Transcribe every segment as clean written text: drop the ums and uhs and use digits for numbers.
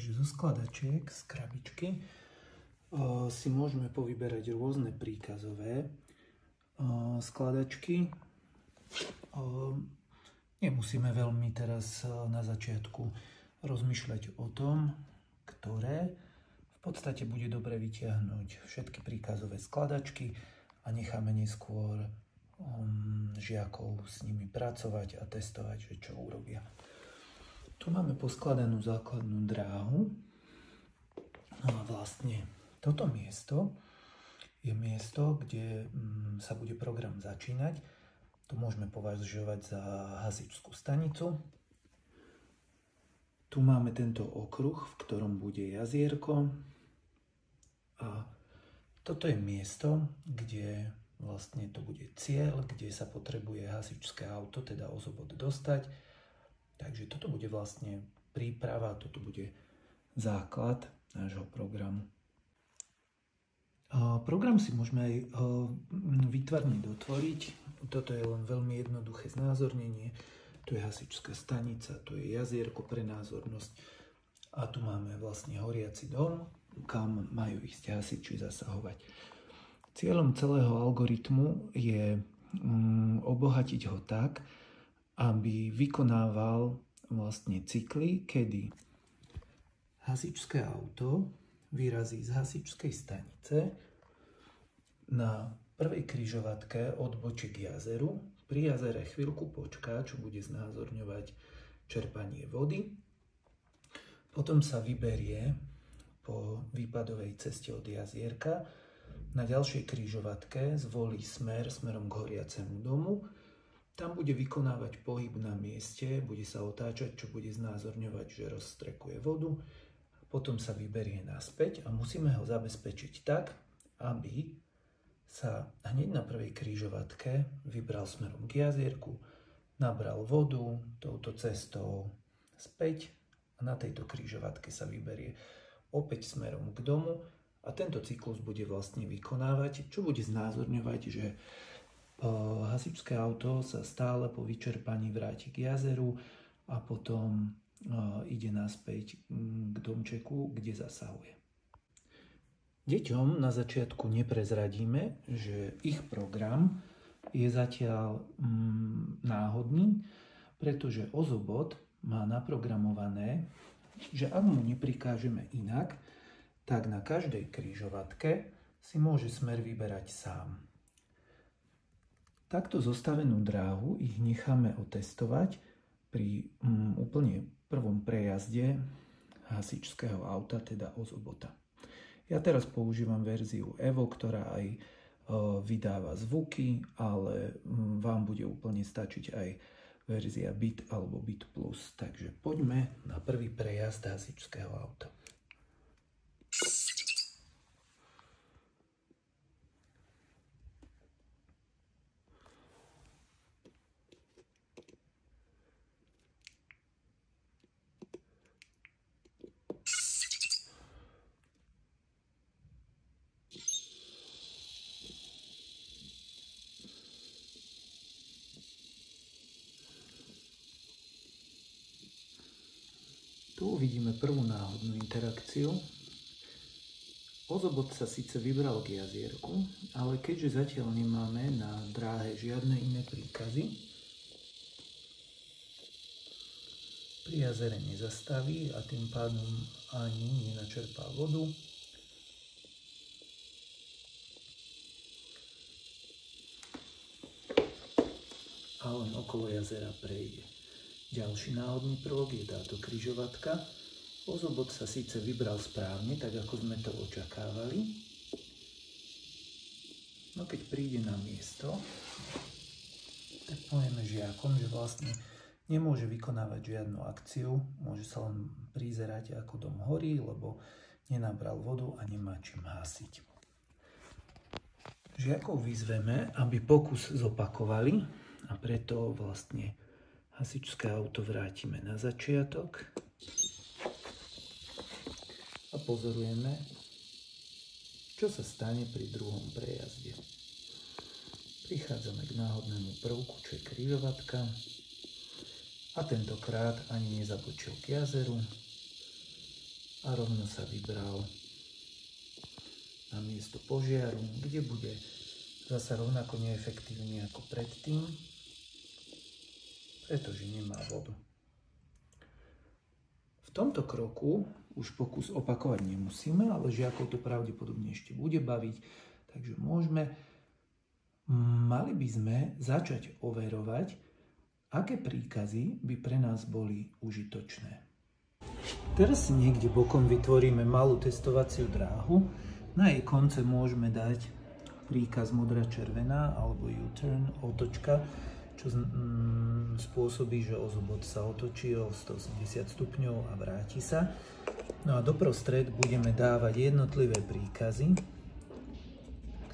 Takže zo skladačiek, z krabičky si môžeme povyberať rôzne príkazové skladačky. Nemusíme veľmi teraz na začiatku rozmýšľať o tom, ktoré. V podstate bude dobre vytiahnuť všetky príkazové skladačky a necháme neskôr žiakov s nimi pracovať a testovať, že čo urobia. Tu máme poskladanú základnú dráhu. A vlastne toto miesto je miesto, kde sa bude program začínať. To môžeme považovať za hasičskú stanicu. Tu máme tento okruh, v ktorom bude jazierko. A toto je miesto, kde vlastne to bude cieľ, kde sa potrebuje hasičské auto, teda ozobot, dostať. Takže toto bude vlastne príprava, toto bude základ nášho programu. Program si môžeme aj výtvarne dotvoriť. Toto je len veľmi jednoduché znázornenie. Tu je hasičská stanica, tu je jazierko pre názornosť a tu máme vlastne horiaci dom, kam majú ísť hasiči zasahovať. Cieľom celého algoritmu je obohatiť ho tak, aby vykonával vlastne cykly, kedy hasičské auto vyrazí z hasičskej stanice na prvej križovatke odbočí k jazeru. Pri jazere chvíľku počká, čo bude znázorňovať čerpanie vody. Potom sa vyberie po výpadovej ceste od jazierka. Na ďalšej križovatke zvolí smerom k horiacemu domu. Tam bude vykonávať pohyb na mieste, bude sa otáčať, čo bude znázorňovať, že rozstrekuje vodu. Potom sa vyberie naspäť a musíme ho zabezpečiť tak, aby sa hneď na prvej križovatke vybral smerom k jazierku, nabral vodu touto cestou späť a na tejto križovatke sa vyberie opäť smerom k domu a tento cyklus bude vlastne vykonávať, čo bude znázorňovať, že hasičské auto sa stále po vyčerpaní vráti k jazeru a potom ide naspäť k domčeku, kde zasahuje. Deťom na začiatku neprezradíme, že ich program je zatiaľ náhodný, pretože ozobot má naprogramované, že ak mu neprikážeme inak, tak na každej križovatke si môže smer vyberať sám. Takto zostavenú dráhu ich necháme otestovať pri úplne prvom prejazde hasičského auta, teda ozobota. Ja teraz používam verziu Evo, ktorá aj vydáva zvuky, ale vám bude úplne stačiť aj verzia Bit alebo Bit Plus. Takže poďme na prvý prejazd hasičského auta. Tu uvidíme prvú náhodnú interakciu. Ozobot sa síce vybral k jazierku, ale keďže zatiaľ nemáme na dráhe žiadne iné príkazy, pri jazere nezastaví a tým pádom ani nenačerpá vodu. A len okolo jazera prejde. Ďalší náhodný prvok je táto križovatka. Ozobot sa síce vybral správne, tak ako sme to očakávali. No keď príde na miesto, tak povieme žiakom, že vlastne nemôže vykonávať žiadnu akciu, môže sa len prizerať, ako dom horí, lebo nenabral vodu a nemá čím hasiť. Žiakov vyzveme, aby pokus zopakovali a preto vlastne hasičské auto vrátime na začiatok a pozorujeme, čo sa stane pri druhom prejazde. Prichádzame k náhodnému prvku, čo je križovatka a tentokrát ani nezabočil k jazeru a rovno sa vybral na miesto požiaru, kde bude zasa rovnako neefektívny ako predtým, pretože nemá vodu. V tomto kroku už pokus opakovať nemusíme, ale žiakov to pravdepodobne ešte bude baviť, takže mali by sme začať overovať, aké príkazy by pre nás boli užitočné. Teraz si niekde bokom vytvoríme malú testovaciu dráhu. Na jej konce môžeme dať príkaz modrá-červená alebo U-turn, otočka, čo spôsobí, že ozobot sa otočí o 180 stupňov a vráti sa. No a doprostred budeme dávať jednotlivé príkazy,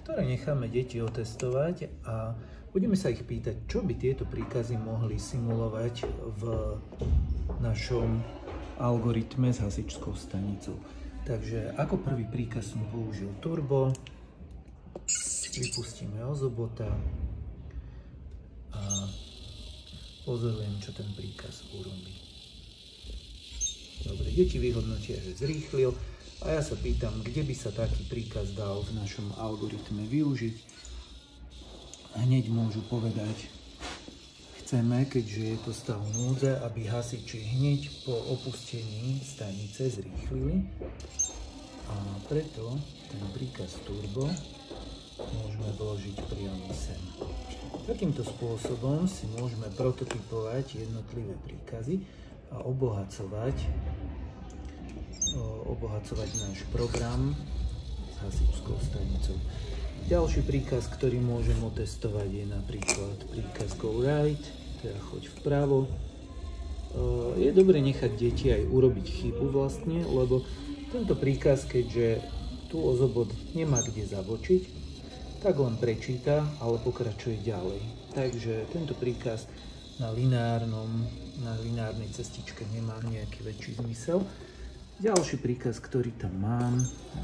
ktoré necháme deti otestovať a budeme sa ich pýtať, čo by tieto príkazy mohli simulovať v našom algoritme s hasičskou stanicou. Takže ako prvý príkaz som použil turbo, vypustíme ozobota a pozorujem, čo ten príkaz urobí. Dobre, deti vyhodnotia, že zrýchlil a ja sa pýtam, kde by sa taký príkaz dal v našom algoritme využiť. Hneď môžu povedať, chceme, keďže je to stav núdze, aby hasiči hneď po opustení stanice zrýchlili a preto ten príkaz turbo môžeme vložiť priamo sem. Takýmto spôsobom si môžeme prototypovať jednotlivé príkazy a obohacovať náš program s hasičskou stanicou. Ďalší príkaz, ktorý môžem otestovať, je napríklad príkaz go right, teda choď vpravo. Je dobre nechať deti aj urobiť chybu vlastne, lebo tento príkaz, keďže tu ozobot nemá kde zabočiť, tak len prečíta, ale pokračuje ďalej. Takže tento príkaz na lineárnej cestičke nemá nejaký väčší zmysel. Ďalší príkaz, ktorý tam mám,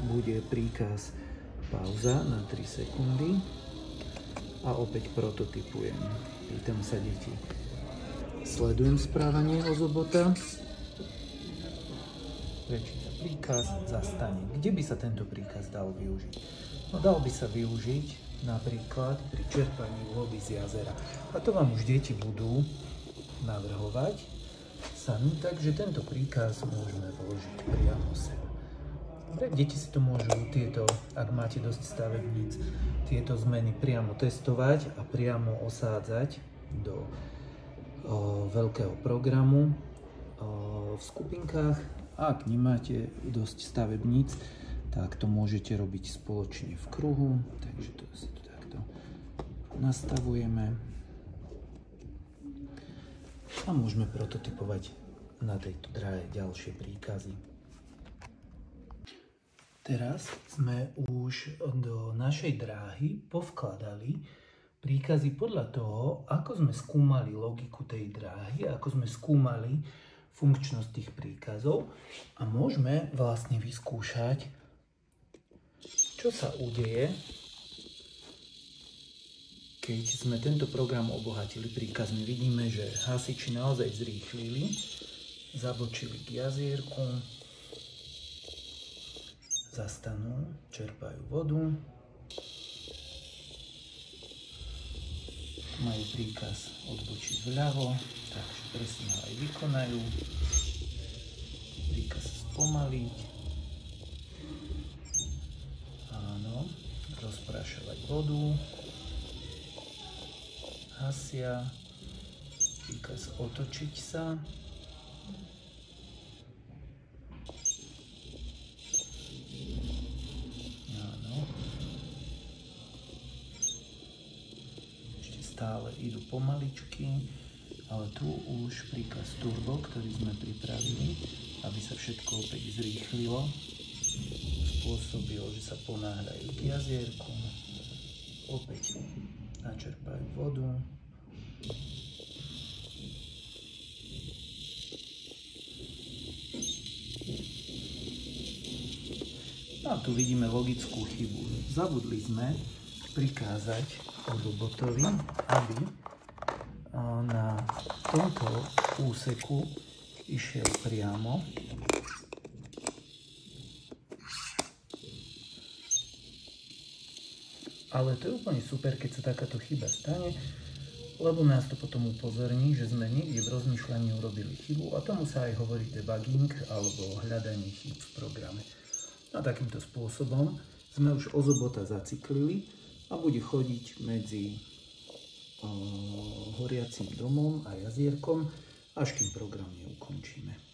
bude príkaz pauza na 3 sekundy a opäť prototypujem. Pýtam sa deti. Sledujem správanie ozobota. Prečíta príkaz, zastane. Kde by sa tento príkaz dal využiť? No dal by sa využiť napríklad pri čerpaní vody z jazera. A to vám už deti budú navrhovať sami, takže tento príkaz môžeme vložiť priamo sem. Deti si to môžu ak máte dosť stavebníc, tieto zmeny priamo testovať a priamo osádzať do veľkého programu v skupinkách. A ak nemáte dosť stavebníc, tak to môžete robiť spoločne v kruhu. Takže to si tu takto nastavujeme. A môžeme prototypovať na tejto dráhe ďalšie príkazy. Teraz sme už do našej dráhy povkladali príkazy podľa toho, ako sme skúmali logiku tej dráhy, ako sme skúmali funkčnosť tých príkazov a môžeme vlastne vyskúšať, čo sa udeje, keď sme tento program obohatili príkazmi. Vidíme, že hasiči naozaj zrýchlili, zabočili k jazierku, zastanú, čerpajú vodu, majú príkaz odbočiť vľavo, takže presne ho aj vykonajú, príkaz spomaliť, áno, rozprášovať vodu, hasia, príkaz otočiť sa, stále idú pomaličky, ale tu už príkaz turbo, ktorý sme pripravili, aby sa všetko opäť zrýchlilo, spôsobil, že sa ponáhľajú k jazierku, opäť načerpajú vodu, a tu vidíme logickú chybu. Zabudli sme prikázať robotovi, aby na tomto úseku išiel priamo Ale to je úplne super, keď sa takáto chyba stane, lebo nás to potom upozorní, že sme niekde v rozmýšľaní urobili chybu a tomu sa aj hovorí debugging alebo hľadanie chýb v programe. A takýmto spôsobom sme už ozobota zaciklili a bude chodiť medzi horiacím domom a jazierkom, až kým program neukončíme.